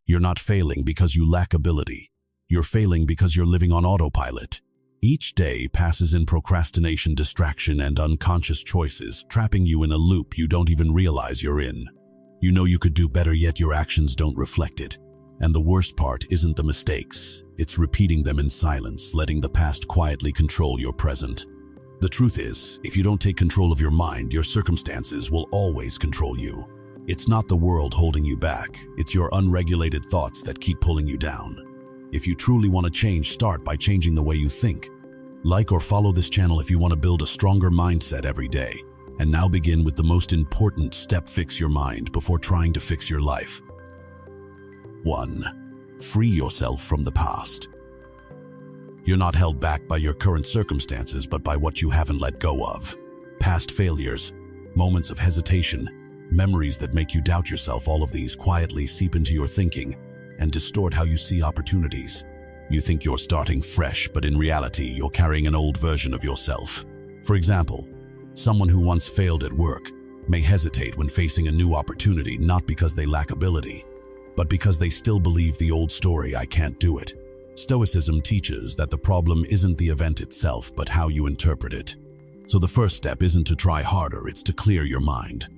You're not failing because you lack ability. You're failing because you're living on autopilot. Each day passes in procrastination, distraction, and unconscious choices, trapping you in a loop you don't even realize you're in. You know you could do better, yet your actions don't reflect it. And the worst part isn't the mistakes. It's repeating them in silence, letting the past quietly control your present. The truth is, if you don't take control of your mind, your circumstances will always control you. It's not the world holding you back. It's your unregulated thoughts that keep pulling you down. If you truly want to change, start by changing the way you think. Like or follow this channel if you want to build a stronger mindset every day. And now begin with the most important step: fix your mind before trying to fix your life. 1. Free yourself from the past. You're not held back by your current circumstances, but by what you haven't let go of. Past failures, moments of hesitation, memories that make you doubt yourself, all of these quietly seep into your thinking and distort how you see opportunities. You think you're starting fresh, but in reality, you're carrying an old version of yourself. For example, someone who once failed at work may hesitate when facing a new opportunity, not because they lack ability, but because they still believe the old story, "I can't do it." Stoicism teaches that the problem isn't the event itself, but how you interpret it. So the first step isn't to try harder, it's to clear your mind.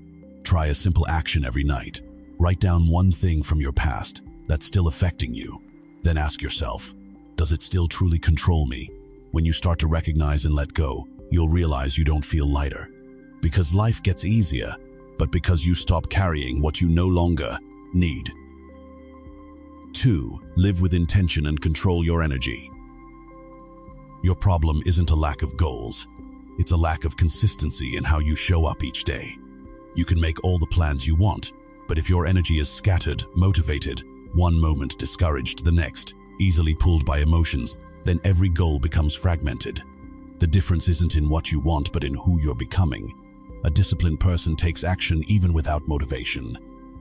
Try a simple action every night. Write down one thing from your past that's still affecting you. Then ask yourself, does it still truly control me? When you start to recognize and let go, you'll realize you don't feel lighter. Because life gets easier, but because you stop carrying what you no longer need. 2. Live with intention and control your energy. Your problem isn't a lack of goals. It's a lack of consistency in how you show up each day. You can make all the plans you want, but if your energy is scattered, motivated, one moment discouraged, the next, easily pulled by emotions, then every goal becomes fragmented. The difference isn't in what you want, but in who you're becoming. A disciplined person takes action even without motivation.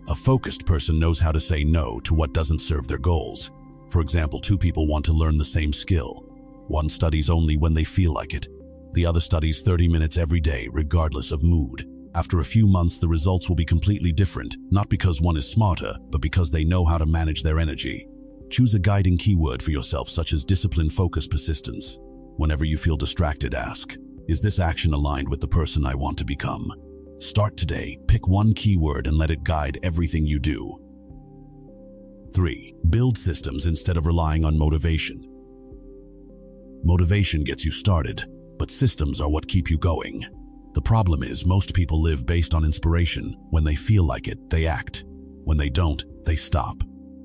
A focused person knows how to say no to what doesn't serve their goals. For example, two people want to learn the same skill. One studies only when they feel like it. The other studies 30 minutes every day, regardless of mood. After a few months, the results will be completely different, not because one is smarter, but because they know how to manage their energy. Choose a guiding keyword for yourself, such as discipline, focus, persistence. Whenever you feel distracted, ask, is this action aligned with the person I want to become? Start today, pick one keyword and let it guide everything you do. 3. Build systems instead of relying on motivation. Motivation gets you started, but systems are what keep you going. The problem is, most people live based on inspiration. When they feel like it, they act. When they don't, they stop.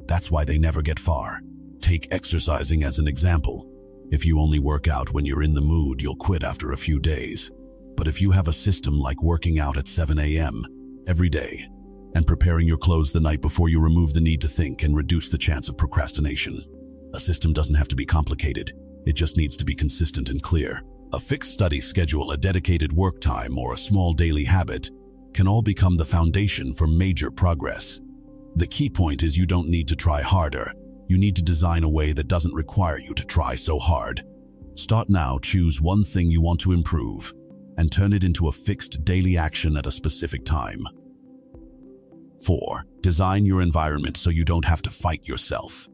That's why they never get far. Take exercising as an example. If you only work out when you're in the mood, you'll quit after a few days. But if you have a system like working out at 7 a.m. every day and preparing your clothes the night before, you remove the need to think and reduce the chance of procrastination. A system doesn't have to be complicated. It just needs to be consistent and clear. A fixed study schedule, a dedicated work time, or a small daily habit can all become the foundation for major progress. The key point is, you don't need to try harder. You need to design a way that doesn't require you to try so hard. Start now, choose one thing you want to improve, and turn it into a fixed daily action at a specific time. 4. Design your environment so you don't have to fight yourself.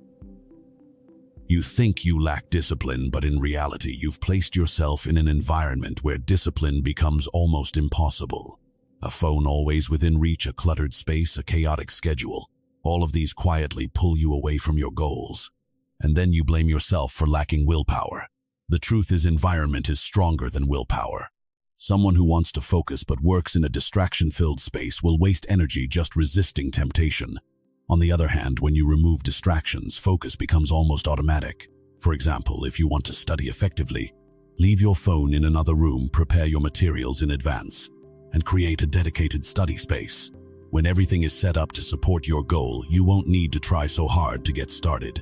You think you lack discipline, but in reality, you've placed yourself in an environment where discipline becomes almost impossible. A phone always within reach, a cluttered space, a chaotic schedule. All of these quietly pull you away from your goals. And then you blame yourself for lacking willpower. The truth is, environment is stronger than willpower. Someone who wants to focus but works in a distraction-filled space will waste energy just resisting temptation. On the other hand, when you remove distractions, focus becomes almost automatic. For example, if you want to study effectively, leave your phone in another room, prepare your materials in advance, and create a dedicated study space. When everything is set up to support your goal, you won't need to try so hard to get started.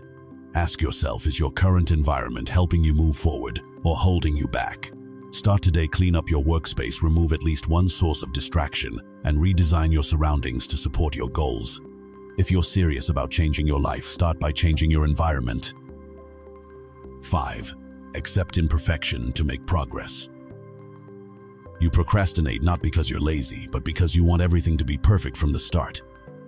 Ask yourself, is your current environment helping you move forward or holding you back? Start today, clean up your workspace, remove at least one source of distraction, and redesign your surroundings to support your goals. If you're serious about changing your life, start by changing your environment. 5. Accept imperfection to make progress. You procrastinate not because you're lazy, but because you want everything to be perfect from the start.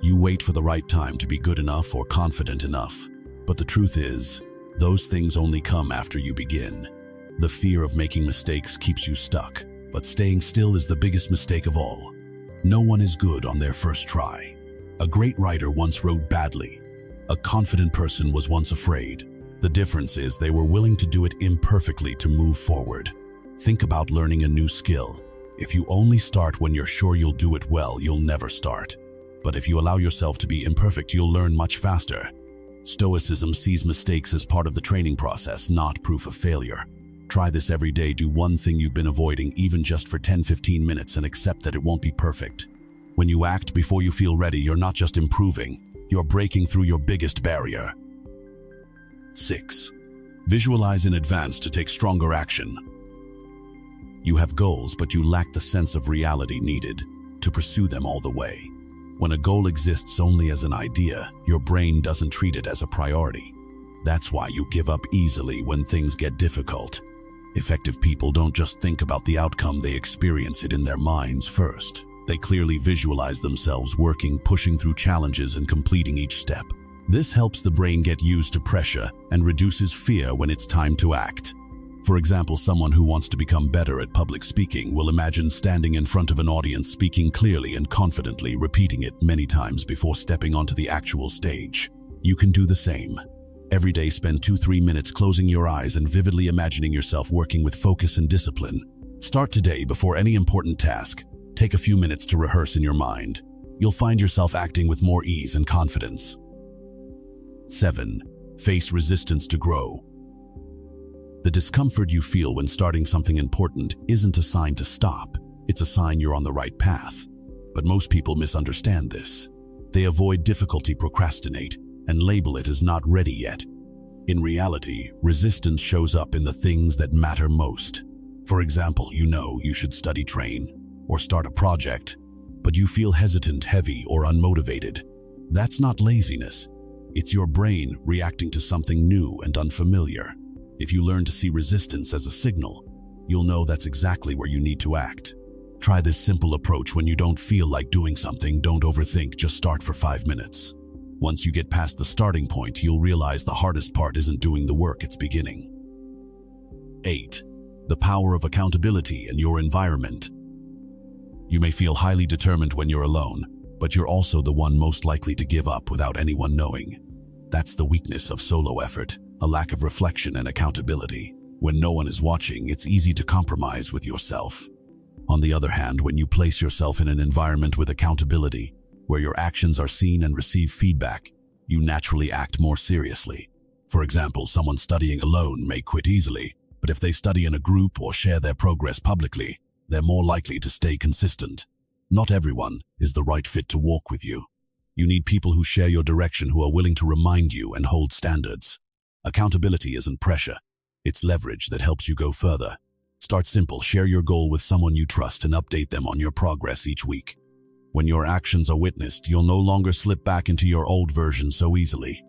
You wait for the right time to be good enough or confident enough. But the truth is, those things only come after you begin. The fear of making mistakes keeps you stuck, but staying still is the biggest mistake of all. No one is good on their first try. A great writer once wrote badly. A confident person was once afraid. The difference is they were willing to do it imperfectly to move forward. Think about learning a new skill. If you only start when you're sure you'll do it well, you'll never start. But if you allow yourself to be imperfect, you'll learn much faster. Stoicism sees mistakes as part of the training process, not proof of failure. Try this every day. Do one thing you've been avoiding, even just for 10-15 minutes, and accept that it won't be perfect. When you act before you feel ready, you're not just improving, you're breaking through your biggest barrier. 6. Visualize in advance to take stronger action. You have goals, but you lack the sense of reality needed to pursue them all the way. When a goal exists only as an idea, your brain doesn't treat it as a priority. That's why you give up easily when things get difficult. Effective people don't just think about the outcome, they experience it in their minds first. They clearly visualize themselves working, pushing through challenges, and completing each step. This helps the brain get used to pressure and reduces fear when it's time to act. For example, someone who wants to become better at public speaking will imagine standing in front of an audience, speaking clearly and confidently, repeating it many times before stepping onto the actual stage. You can do the same. Every day, spend 2-3 minutes closing your eyes and vividly imagining yourself working with focus and discipline. Start today before any important task. Take a few minutes to rehearse in your mind. You'll find yourself acting with more ease and confidence. 7. Face resistance to grow. The discomfort you feel when starting something important isn't a sign to stop. It's a sign you're on the right path. But most people misunderstand this. They avoid difficulty, procrastinate, and label it as not ready yet. In reality, resistance shows up in the things that matter most. For example, you know you should study, train, or start a project, but you feel hesitant, heavy, or unmotivated. That's not laziness. It's your brain reacting to something new and unfamiliar. If you learn to see resistance as a signal, you'll know that's exactly where you need to act. Try this simple approach when you don't feel like doing something. Don't overthink, just start for 5 minutes. Once you get past the starting point, you'll realize the hardest part isn't doing the work, it's beginning. 8. The power of accountability in your environment. You may feel highly determined when you're alone, but you're also the one most likely to give up without anyone knowing. That's the weakness of solo effort, a lack of reflection and accountability. When no one is watching, it's easy to compromise with yourself. On the other hand, when you place yourself in an environment with accountability, where your actions are seen and receive feedback, you naturally act more seriously. For example, someone studying alone may quit easily, but if they study in a group or share their progress publicly, they're more likely to stay consistent. Not everyone is the right fit to walk with you. You need people who share your direction, who are willing to remind you and hold standards. Accountability isn't pressure, it's leverage that helps you go further. Start simple, share your goal with someone you trust and update them on your progress each week. When your actions are witnessed, you'll no longer slip back into your old version so easily.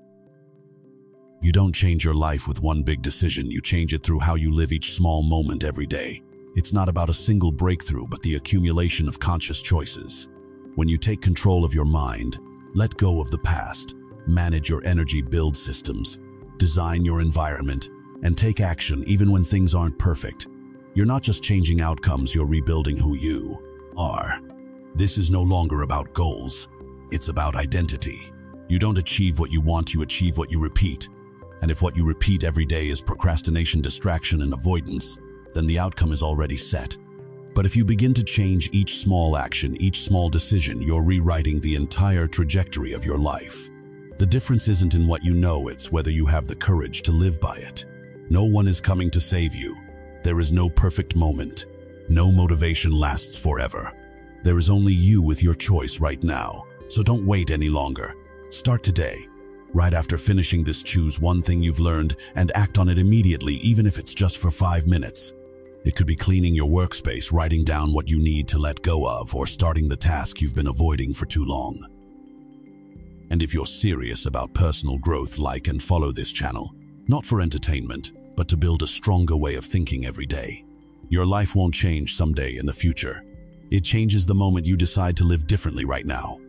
You don't change your life with one big decision, you change it through how you live each small moment every day. It's not about a single breakthrough, but the accumulation of conscious choices. When you take control of your mind, let go of the past, manage your energy, build systems, design your environment, and take action even when things aren't perfect, you're not just changing outcomes, you're rebuilding who you are. This is no longer about goals, it's about identity. You don't achieve what you want, you achieve what you repeat. And if what you repeat every day is procrastination, distraction, and avoidance, then the outcome is already set. But if you begin to change each small action, each small decision, you're rewriting the entire trajectory of your life. The difference isn't in what you know, it's whether you have the courage to live by it. No one is coming to save you. There is no perfect moment. No motivation lasts forever. There is only you with your choice right now. So don't wait any longer. Start today. Right after finishing this, choose one thing you've learned and act on it immediately, even if it's just for 5 minutes. It could be cleaning your workspace, writing down what you need to let go of, or starting the task you've been avoiding for too long. And if you're serious about personal growth, like and follow this channel, not for entertainment, but to build a stronger way of thinking every day. Your life won't change someday in the future. It changes the moment you decide to live differently right now.